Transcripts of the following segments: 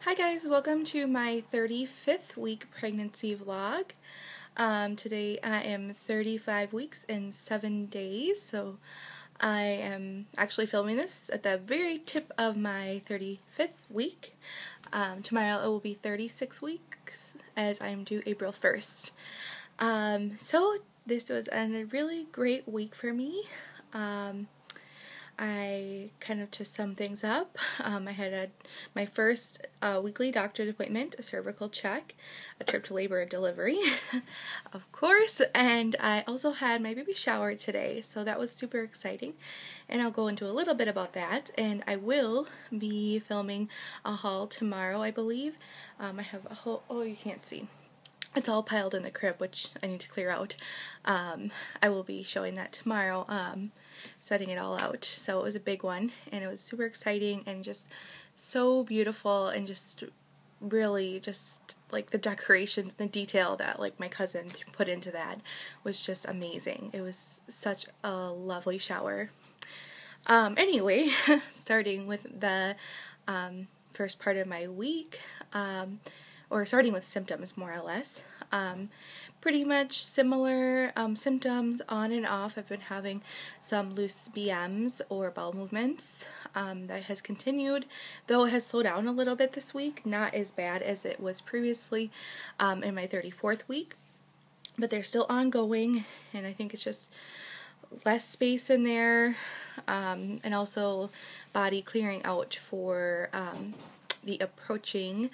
Hi guys, welcome to my 35th week pregnancy vlog. Today I am 35 weeks and 7 days, so I am actually filming this at the very tip of my 35th week. Tomorrow it will be 36 weeks as I am due April 1st. So this was a really great week for me. I kind of to sum things up, I had my first weekly doctor's appointment, a cervical check, a trip to labor and delivery, of course, and I also had my baby shower today, so that was super exciting, and I'll go into a little bit about that, and I will be filming a haul tomorrow, I believe. I have a whole, oh, you can't see. It's all piled in the crib, which I need to clear out. I will be showing that tomorrow, setting it all out. So it was a big one, and it was super exciting and just so beautiful, and just really just like the decorations, the detail that like my cousin put into that was just amazing. It was such a lovely shower. Anyway, starting with the first part of my week, or starting with symptoms more or less. Pretty much similar symptoms on and off. I've been having some loose BMs or bowel movements. That has continued, though it has slowed down a little bit this week. Not as bad as it was previously in my 34th week, but they're still ongoing, and I think it's just less space in there, and also body clearing out for the approaching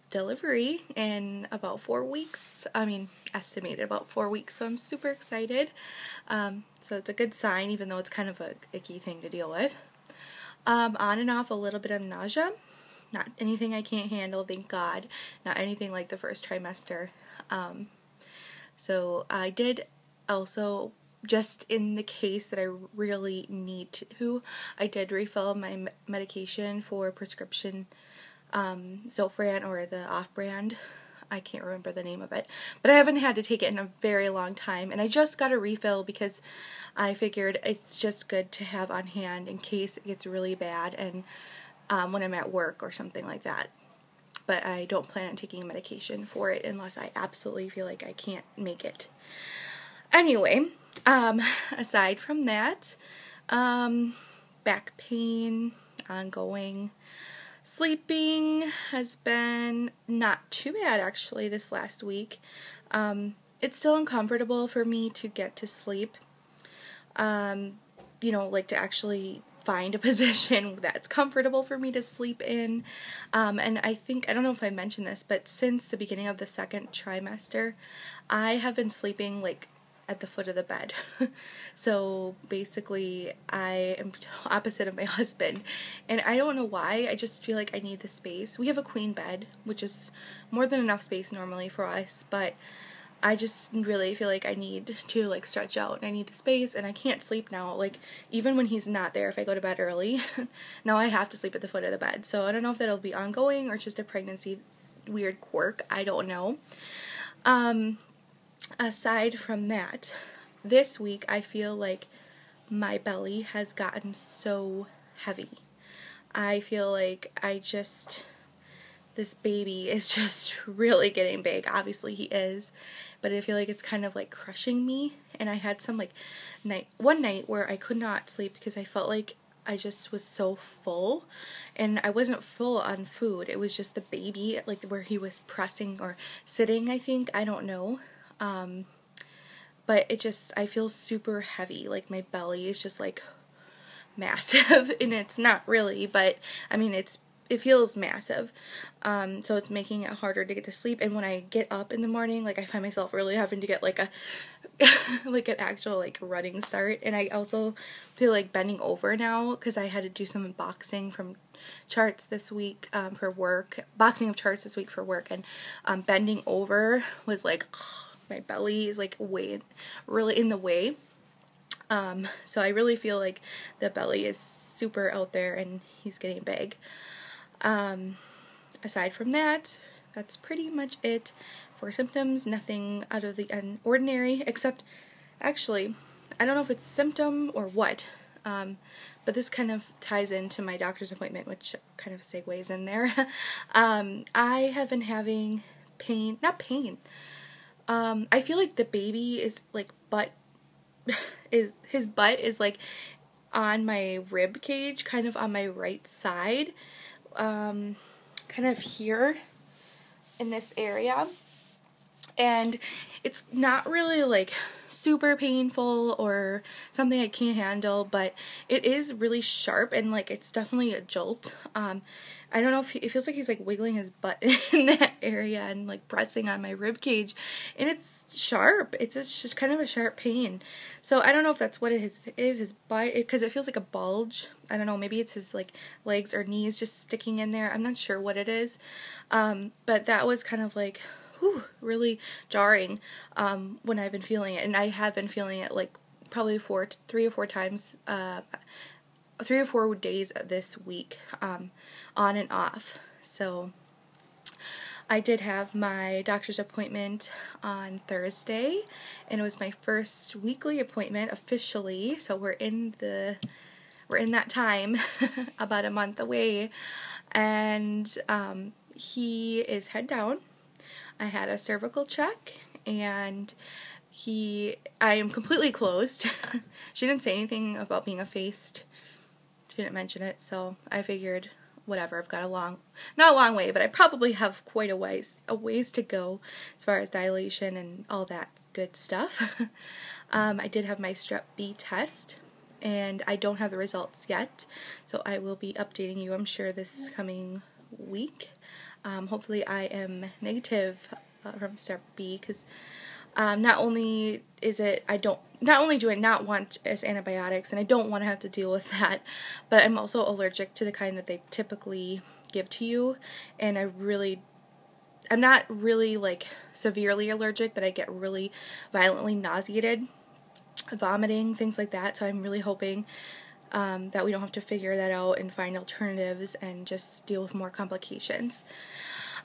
delivery in about 4 weeks. I mean, estimated about 4 weeks, so I'm super excited. So it's a good sign, even though it's kind of a icky thing to deal with. On and off a little bit of nausea. Not anything I can't handle, thank God. Not anything like the first trimester. So I did also, just in the case that I really need to, I did refill my medication for prescription Zofran, or the off-brand. I can't remember the name of it, but I haven't had to take it in a very long time, and I just got a refill because I figured it's just good to have on hand in case it gets really bad, and when I'm at work or something like that. But I don't plan on taking medication for it unless I absolutely feel like I can't make it. Anyway, aside from that, back pain, ongoing. Sleeping has been not too bad actually this last week. It's still uncomfortable for me to get to sleep. You know, like to actually find a position that's comfortable for me to sleep in. And I don't know if I mentioned this, but since the beginning of the second trimester, I have been sleeping like at the foot of the bed. So basically I am opposite of my husband, and I don't know why. I just feel like I need the space. We have a queen bed, which is more than enough space normally for us, but I just really feel like I need to like stretch out, and I need the space, and I can't sleep now. Like even when he's not there, if I go to bed early, now I have to sleep at the foot of the bed. So I don't know if that'll be ongoing or just a pregnancy weird quirk. I don't know. Aside from that, this week I feel like my belly has gotten so heavy. I feel like this baby is just really getting big. Obviously he is, but I feel like it's kind of like crushing me. And I had some like one night where I could not sleep because I felt like I just was so full, and I wasn't full on food. It was just the baby, like where he was pressing or sitting, I think. I don't know. But I feel super heavy, like my belly is just like massive, and it's not really, but I mean it feels massive, so it's making it harder to get to sleep. And when I get up in the morning, like I find myself really having to get like a like an actual like running start. And I also feel like bending over now because I had to do some boxing from charts this week for work, boxing of charts this week for work, and bending over was like my belly is like really in the way. So I really feel like the belly is super out there and he's getting big. Aside from that, that's pretty much it for symptoms. Nothing out of the ordinary, except actually, I don't know if it's symptom or what. but this kind of ties into my doctor's appointment, which kind of segues in there. I have been having pain, not pain. I feel like the baby is like his butt is like on my rib cage, kind of on my right side, kind of here in this area. And it's not really like super painful or something I can't handle, but it is really sharp and like it's definitely a jolt. I don't know if it feels like he's like wiggling his butt in that area and like pressing on my rib cage, and it's sharp. It's just kind of a sharp pain. So I don't know if that's what it is his butt, because it feels like a bulge. I don't know, maybe it's his like legs or knees just sticking in there. I'm not sure what it is, but that was kind of like really jarring when I've been feeling it, and I have been feeling it like probably 3 or 4 times, 3 or 4 days this week, on and off. So I did have my doctor's appointment on Thursday, and it was my first weekly appointment officially. So we're in that time, about a month away, and he is head down. I had a cervical check, and I am completely closed. She didn't say anything about being effaced. She didn't mention it, so I figured, whatever, I've got not a long way, but I probably have quite a ways to go as far as dilation and all that good stuff. I did have my Strep B test, and I don't have the results yet, so I will be updating you, I'm sure, this coming week. Hopefully I am negative from Strep B, because not only do I not want as antibiotics, and I don't want to have to deal with that, but I'm also allergic to the kind that they typically give to you, and I'm not really like severely allergic, but I get really violently nauseated, vomiting, things like that. So I'm really hoping that we don't have to figure that out and find alternatives and just deal with more complications.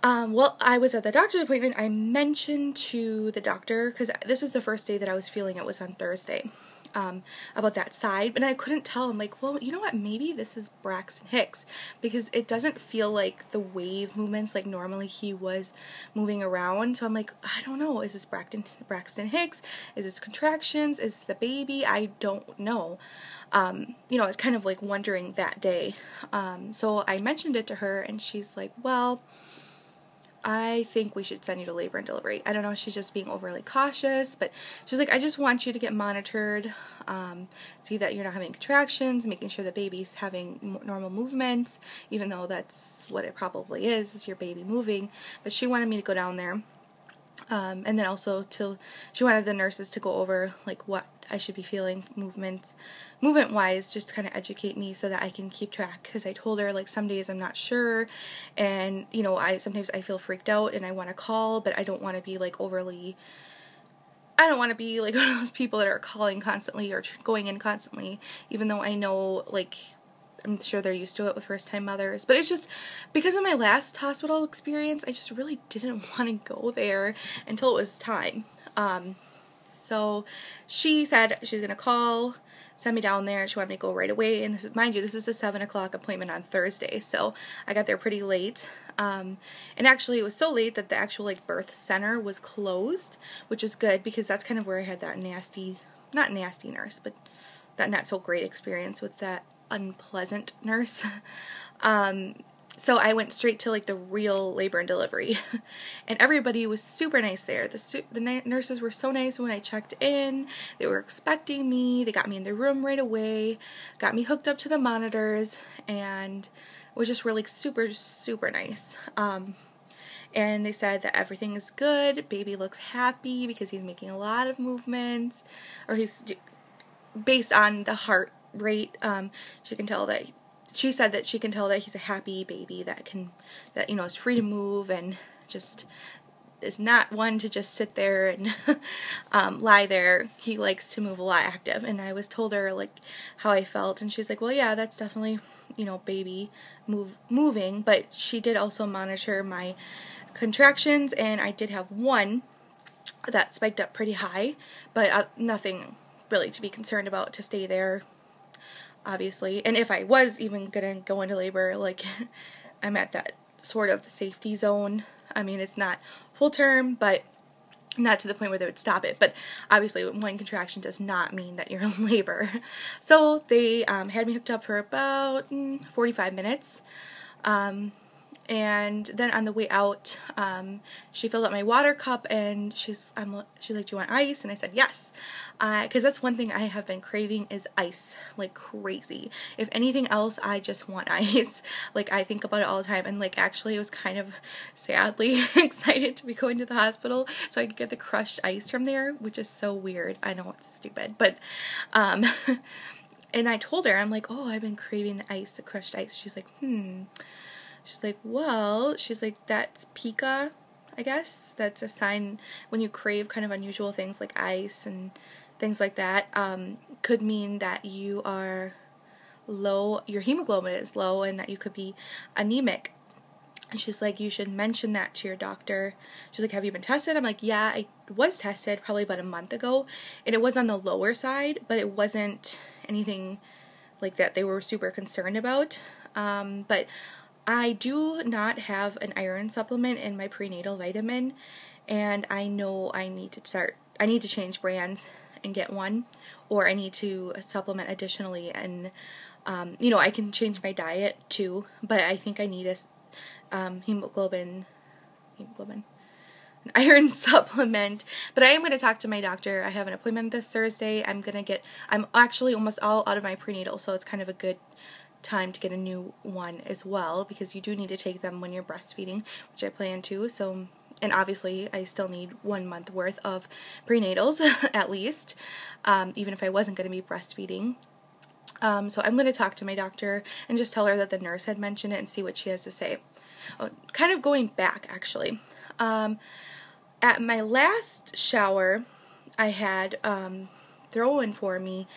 Well, I was at the doctor's appointment. I mentioned to the doctor, because this was the first day that I was feeling it, was on Thursday, about that side, but I couldn't tell. I'm like, well, you know what, maybe this is Braxton Hicks, because it doesn't feel like the wave movements like normally he was moving around. So I'm like, I don't know, is this Braxton Hicks? Is this contractions? Is this the baby? I don't know. You know, I was kind of like wondering that day. So I mentioned it to her, and she's like, well, I think we should send you to labor and delivery. I don't know, she's just being overly cautious, but she's like, I just want you to get monitored, see that you're not having contractions, making sure the baby's having normal movements, even though that's what it probably is your baby moving. But she wanted me to go down there, and then also she wanted the nurses to go over like what I should be feeling movement-wise, just to kind of educate me so that I can keep track, because I told her, like, some days I'm not sure, and, you know, sometimes I feel freaked out and I want to call, but I don't want to be, like, one of those people that are calling constantly or going in constantly, even though I know, like, I'm sure they're used to it with first-time mothers. But it's just, because of my last hospital experience, I just really didn't want to go there until it was time. So she said she's going to call, send me down there. She wanted me to go right away. And this is, mind you, this is a 7 o'clock appointment on Thursday. So I got there pretty late. And actually it was so late that the actual like birth center was closed, which is good, because that's kind of where I had that not nasty nurse, but that not so great experience with that unpleasant nurse. So I went straight to like the real labor and delivery, and everybody was super nice there. The nurses were so nice when I checked in. They were expecting me. They got me in their room right away, got me hooked up to the monitors, and was just really super, super nice. And they said that everything is good. Baby looks happy because he's making a lot of movements, or he's, based on the heart rate, she said that she can tell that he's a happy baby that you know, is free to move and just is not one to just sit there and lie there. He likes to move a lot, active. And I was told her like how I felt, and she's like, well, yeah, that's definitely, you know, baby moving. But she did also monitor my contractions, and I did have one that spiked up pretty high, but nothing really to be concerned about, to stay there. obviously. And if I was even gonna go into labor, like, I'm at that sort of safety zone. I mean, it's not full term, but not to the point where they would stop it. But obviously, one contraction does not mean that you're in labor. So they had me hooked up for about 45 minutes. And then on the way out, she filled up my water cup, and she's like, "Do you want ice?" And I said yes, because that's one thing I have been craving is ice like crazy. If anything else, I just want ice. Like, I think about it all the time, and like, actually, I was kind of sadly excited to be going to the hospital so I could get the crushed ice from there, which is so weird. I know it's stupid, but and I told her, I'm like, "Oh, I've been craving the ice, the crushed ice." She's like, She's like, well, she's like, that's pica, I guess. That's a sign when you crave kind of unusual things like ice and things like that. Could mean that you are low, your hemoglobin is low, and that you could be anemic. And she's like, you should mention that to your doctor. She's like, have you been tested? I'm like, yeah, I was tested probably about a month ago, and it was on the lower side, but it wasn't anything like that they were super concerned about. But I do not have an iron supplement in my prenatal vitamin, and I know I need to change brands and get one, or I need to supplement additionally, and I can change my diet too, but I think I need a hemoglobin, an iron supplement. But I am going to talk to my doctor. I have an appointment this Thursday. I'm actually almost all out of my prenatal, so it's kind of a good time to get a new one as well, because you do need to take them when you're breastfeeding, which I plan to. So, and obviously I still need 1 month worth of prenatals at least, even if I wasn't going to be breastfeeding. So I'm going to talk to my doctor and just tell her that the nurse had mentioned it and see what she has to say. Kind of going back, actually, at my last shower I had thrown for me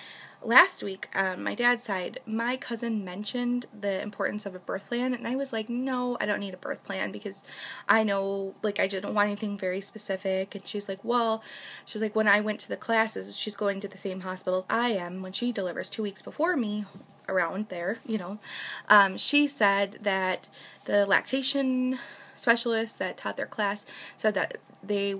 last week on my dad's side, my cousin mentioned the importance of a birth plan, and I was like, no, I don't need a birth plan, because I know, like, I just don't want anything very specific. And she's like, well, when I went to the classes, she's going to the same hospital as I am when she delivers 2 weeks before me, around there, she said that the lactation specialist that taught their class said that the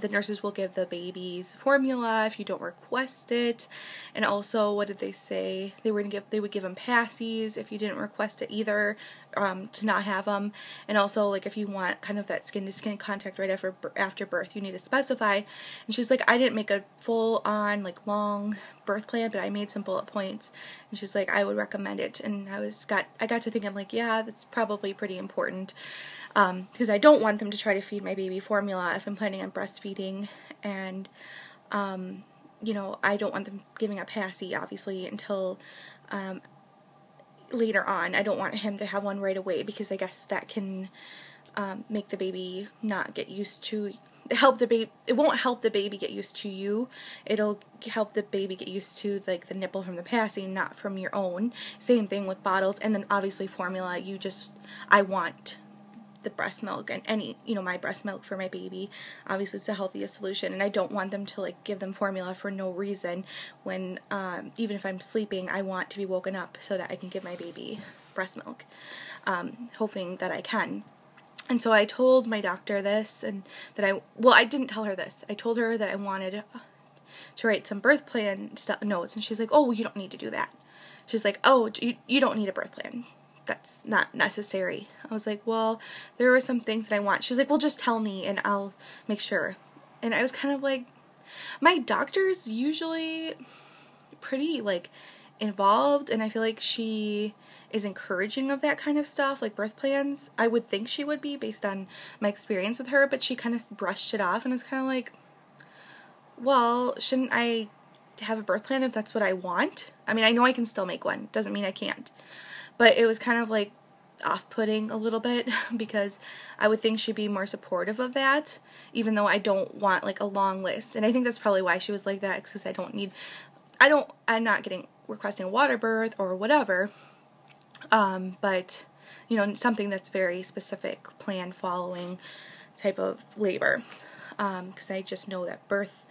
nurses will give the babies formula if you don't request it. And also, what did they say? They would give them passies if you didn't request it either, to not have them. And also, like, if you want kind of that skin to skin contact right after birth, you need to specify. And she's like, I didn't make a full on, like, long birth plan, but I made some bullet points. And she's like, I would recommend it. And I got to think, I'm like, yeah, that's probably pretty important. Because I don't want them to try to feed my baby formula if I'm planning on breastfeeding, and I don't want them giving a passy, obviously, until later on. I don't want him to have one right away, because I guess that can make the baby not get used to, it won't help the baby get used to you, it'll help the baby get used to, like, the nipple from the passy, not from your own. Same thing with bottles. And then obviously formula, I want the breast milk, and my breast milk for my baby. Obviously it's the healthiest solution, and I don't want them to, like, give them formula for no reason when even if I'm sleeping, I want to be woken up so that I can give my baby breast milk, hoping that I can. And so I told my doctor this, and that I didn't tell her this. I told her that I wanted to write some birth plan notes, and she's like, oh, you don't need to do that. She's like, oh, you don't need a birth plan. That's not necessary. I was like, well, there were some things that I want. She's like, well, just tell me and I'll make sure. And I was kind of like, my doctor's usually pretty, like, involved, and I feel like she is encouraging of that kind of stuff, like birth plans. I would think she would be, based on my experience with her, but she kind of brushed it off and was kind of like, well, shouldn't I have a birth plan if that's what I want? I mean, I know I can still make one. Doesn't mean I can't. But it was kind of, like, off-putting a little bit, because I would think she'd be more supportive of that, even though I don't want, like, a long list. And I think that's probably why she was like that, because I'm not requesting a water birth or whatever, but, something that's very specific, plan following type of labor, because I just know that birth,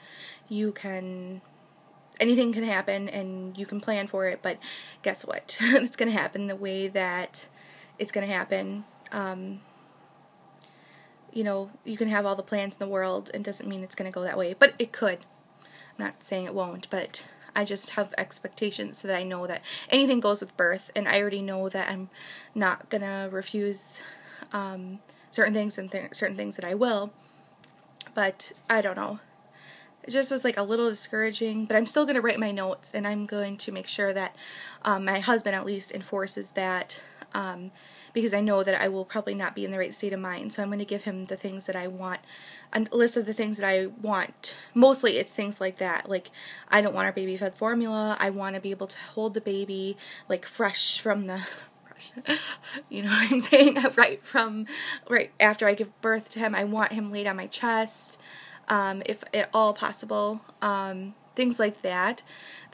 anything can happen and you can plan for it, but guess what? It's going to happen the way that it's going to happen. You know, you can have all the plans in the world and doesn't mean it's going to go that way, but it could. I'm not saying it won't, but I just have expectations so that I know that anything goes with birth, and I already know that I'm not going to refuse certain things and certain things that I will, but I don't know. It just was like a little discouraging, but I'm still going to write my notes, and I'm going to make sure that my husband at least enforces that, because I know that I will probably not be in the right state of mind. So I'm going to give him the things that I want, a list of the things that I want. Mostly it's things like that. Like, I don't want our baby fed formula. I want to be able to hold the baby like fresh from the, you know what I'm saying? Right after I give birth to him. I want him laid on my chest, if at all possible. Things like that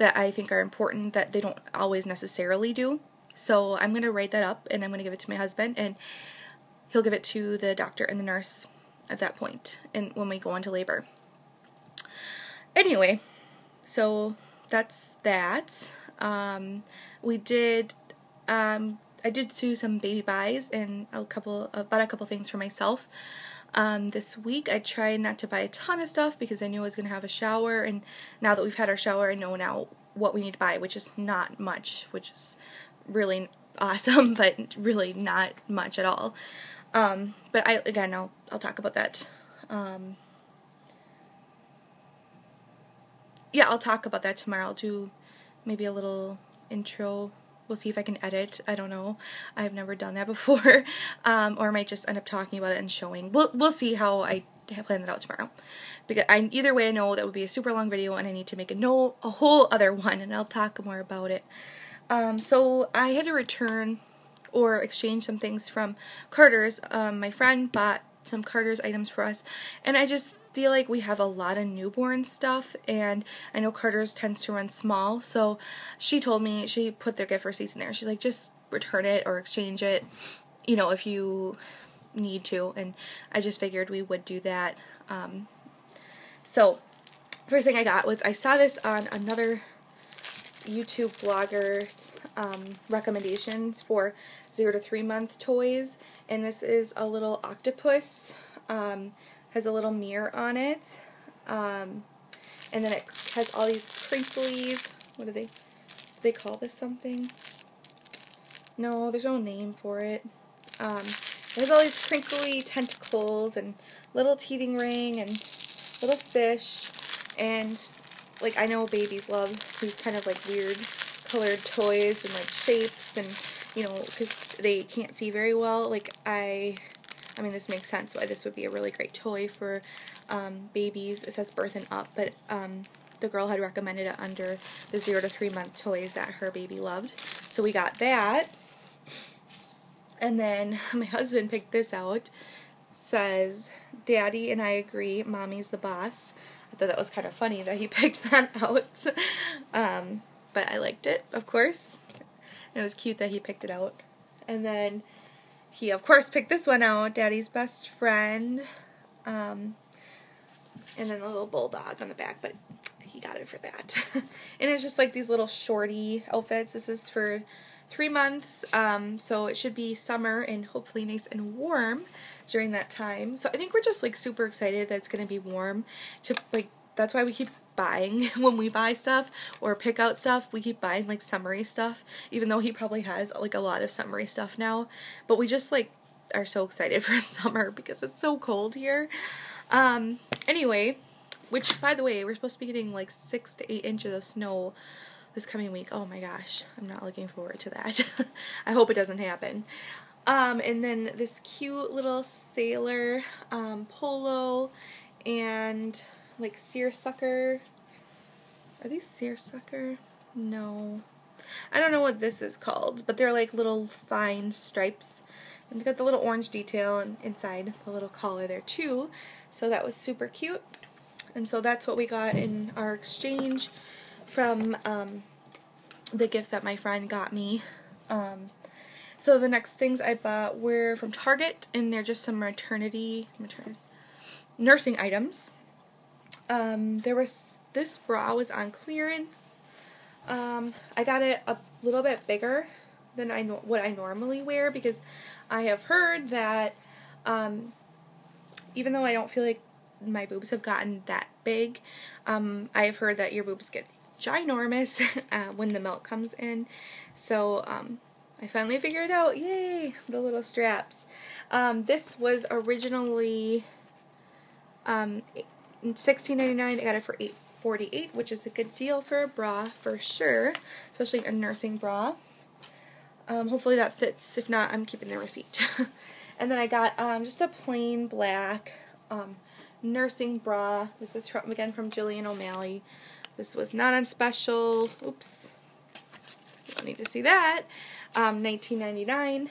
I think are important that they don't always necessarily do. So I'm going to write that up, and I'm going to give it to my husband, and he'll give it to the doctor and the nurse at that point, and when we go into labor. Anyway, so that's that. I did do some baby buys and bought a couple things for myself. This week I tried not to buy a ton of stuff because I knew I was going to have a shower, and now that we've had our shower, I know now what we need to buy, which is not much, which is really awesome, but really not much at all. But I'll talk about that. Yeah, I'll talk about that tomorrow. I'll do maybe a little intro. We'll see if I can edit. I don't know. I've never done that before. Or I might just end up talking about it and showing. We'll see how I plan that out tomorrow. Because either way, I know that would be a super long video, and I need to make a whole other one, and I'll talk more about it. So I had to return or exchange some things from Carter's. My friend bought some Carter's items for us, and I just feel like we have a lot of newborn stuff, and I know Carter's tends to run small, so she told me, she put their gift receipts in there. She's like, just return it or exchange it, you know, if you need to, and I just figured we would do that. So first thing I got was, I saw this on another YouTube bloggers recommendations for 0 to 3 month toys, and this is a little octopus. Has a little mirror on it, and then it has all these crinklies. What do they call this something? No, there's no name for it. It has all these crinkly tentacles and little teething ring and little fish, and like, I know babies love these kind of like weird colored toys and like shapes, and you know, because they can't see very well. Like, I mean, this makes sense why this would be a really great toy for babies. It says birth and up, but the girl had recommended it under the 0 to 3 month toys that her baby loved. So we got that. And then my husband picked this out. Says, Daddy and I agree, Mommy's the boss. I thought that was kind of funny that he picked that out. But I liked it, of course. And it was cute that he picked it out. And then he, of course, picked this one out, Daddy's best friend. And then a little bulldog on the back, but he got it for that. And it's just like these little shorty outfits. This is for 3 months, so it should be summer and hopefully nice and warm during that time. So I think we're just like super excited that it's going to be warm. That's why we keep buying when we buy stuff or pick out stuff. We keep buying like summery stuff, even though he probably has like a lot of summery stuff now. But we just like are so excited for summer because it's so cold here. Anyway, which by the way, we're supposed to be getting like 6 to 8 inches of snow this coming week. Oh my gosh, I'm not looking forward to that. I hope it doesn't happen. And then this cute little sailor polo and like seersucker. Are these seersucker? No. I don't know what this is called, but they're like little fine stripes. And it's got the little orange detail inside the little collar there too. So that was super cute. And so that's what we got in our exchange from the gift that my friend got me. So the next things I bought were from Target, and they're just some nursing items. This this bra was on clearance. I got it a little bit bigger than what I normally wear, because I have heard that even though I don't feel like my boobs have gotten that big, I have heard that your boobs get ginormous when the milk comes in. So I finally figured it out. Yay! The little straps. This was originally $16.99. I got it for $8.48, which is a good deal for a bra for sure, especially a nursing bra. Hopefully that fits. If not, I'm keeping the receipt. And then I got just a plain black nursing bra. This is again from Jillian O'Malley. This was not on special. Oops. You don't need to see that. $19.99.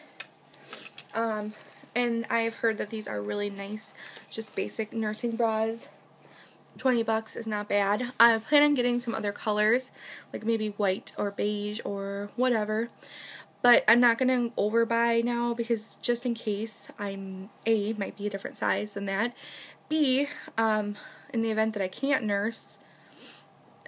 And I've heard that these are really nice, just basic nursing bras. $20 is not bad. I plan on getting some other colors, like maybe white or beige or whatever. But I'm not going to overbuy now, because just in case I'm A, might be a different size than that. B, in the event that I can't nurse,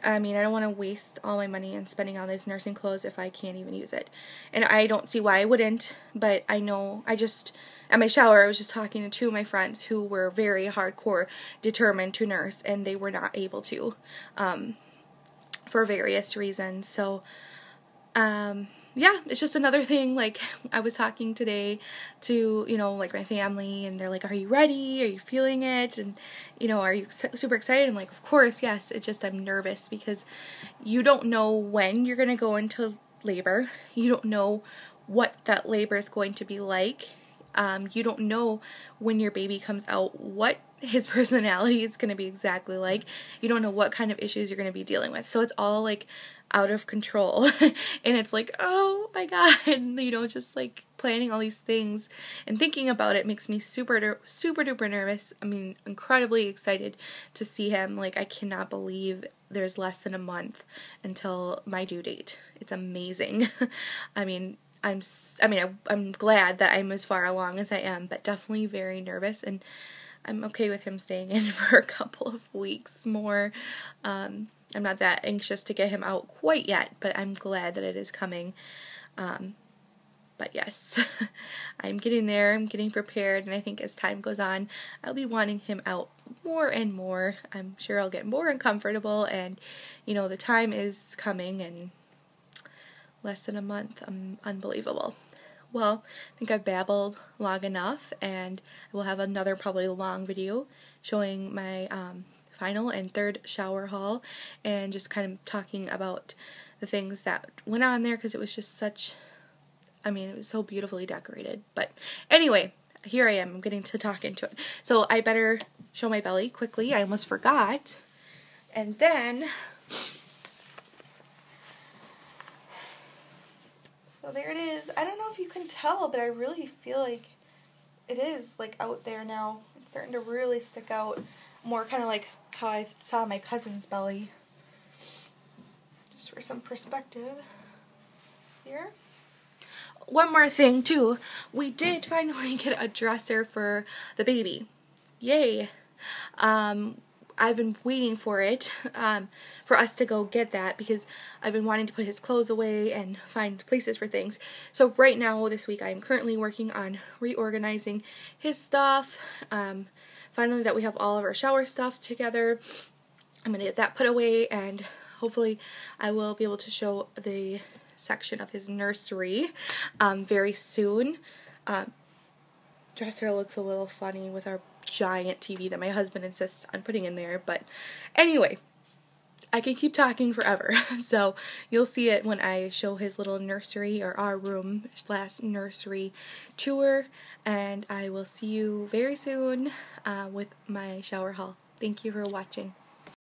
I mean, I don't want to waste all my money on spending on these nursing clothes if I can't even use it. And I don't see why I wouldn't, but I know, at my shower, I was just talking to two of my friends who were very hardcore determined to nurse, and they were not able to, for various reasons. So, yeah, it's just another thing. Like, I was talking today to, like my family, and they're like, are you ready? Are you feeling it? And, are you super excited? I'm like, of course, yes. It's just I'm nervous, because you don't know when you're going to go into labor. You don't know what that labor is going to be like. You don't know when your baby comes out what his personality is going to be exactly like. You don't know what kind of issues you're going to be dealing with. So it's all like out of control. And it's like, oh my God, just like planning all these things and thinking about it makes me super duper nervous. I mean, incredibly excited to see him. Like, I cannot believe there's less than a month until my due date. It's amazing. I'm glad that I'm as far along as I am, but definitely very nervous, and I'm okay with him staying in for a couple of weeks more. I'm not that anxious to get him out quite yet, but I'm glad that it is coming. But yes, I'm getting there. I'm getting prepared, and I think as time goes on, I'll be wanting him out more and more. I'm sure I'll get more uncomfortable, and the time is coming, and less than a month. Unbelievable. Well, I think I've babbled long enough, and we'll have another probably long video showing my final and third shower haul, and just kind of talking about the things that went on there, because it was just it was so beautifully decorated. But anyway, here I am. I'm getting to talk into it. So I better show my belly quickly. I almost forgot. And then, so there it is. I don't know if you can tell, but I really feel like it is like out there now. It's starting to really stick out more, kind of like how I saw my cousin's belly. Just for some perspective here. One more thing too, we did finally get a dresser for the baby. Yay. I've been waiting for it, for us to go get that, because I've been wanting to put his clothes away and find places for things. So right now, this week, I am currently working on reorganizing his stuff. Finally, that we have all of our shower stuff together, I'm going to get that put away, and hopefully I will be able to show the section of his nursery very soon. Dresser looks a little funny with our giant TV that my husband insists on putting in there, but anyway, I can keep talking forever. So you'll see it when I show his little nursery, or our room / nursery tour, and I will see you very soon with my shower haul. Thank you for watching.